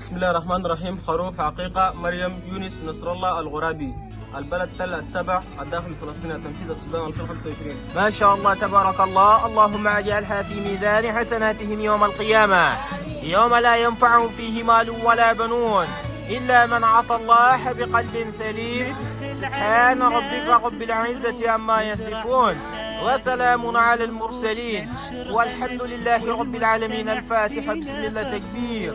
بسم الله الرحمن الرحيم. خروف عقيقة مريم يونس نصر الله الغرابي، البلد تل السبع، الداخل الفلسطيني، تنفيذ السودان 2025. ما شاء الله تبارك الله. اللهم اجعلها في ميزان حسناتهم يوم القيامة، يوم لا ينفع فيه مال ولا بنون إلا من عطى الله بقلب سليم. سبحان ربك رب العزة عما يصفون، وسلام على المرسلين، والحمد لله رب العالمين. الفاتحة. بسم الله. تكبير.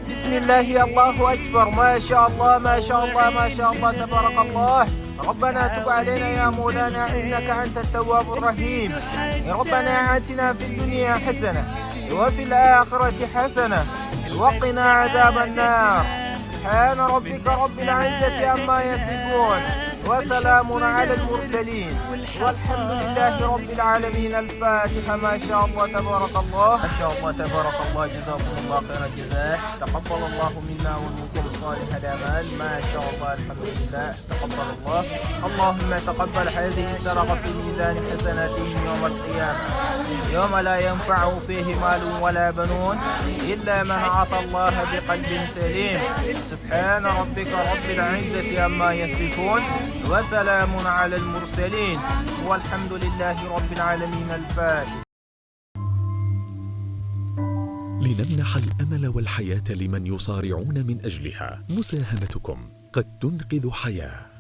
بسم الله. الله أكبر. ما شاء الله ما شاء الله ما شاء الله تبارك الله. ربنا تب علينا يا مولانا إنك أنت التواب الرحيم. يا ربنا آتنا في الدنيا حسنة وفي الآخرة حسنة وقنا عذاب النار. سبحان ربك رب العزة عما يصفون، وسلام على المرسلين، والحمد لله رب العالمين. الفاتحة. ما شاء الله تبارك الله. ما شاء الله تبارك الله. جزاكم الله خير الجزاء. تقبل الله منا ومنكم صالح الأعمال. ما شاء الله. الحمد لله. تقبل الله. اللهم تقبل هذه السرقة في ميزان حسناتهم يوم القيامة، يوم لا ينفع فيه مال ولا بنون إلا من عطى الله بقلب سليم. سبحان ربك رب العزة عما يصفون، وسلام على المرسلين، والحمد لله رب العالمين. الفاتحة. لنمنح الأمل والحياة لمن يصارعون من أجلها. مساهمتكم قد تنقذ حياة.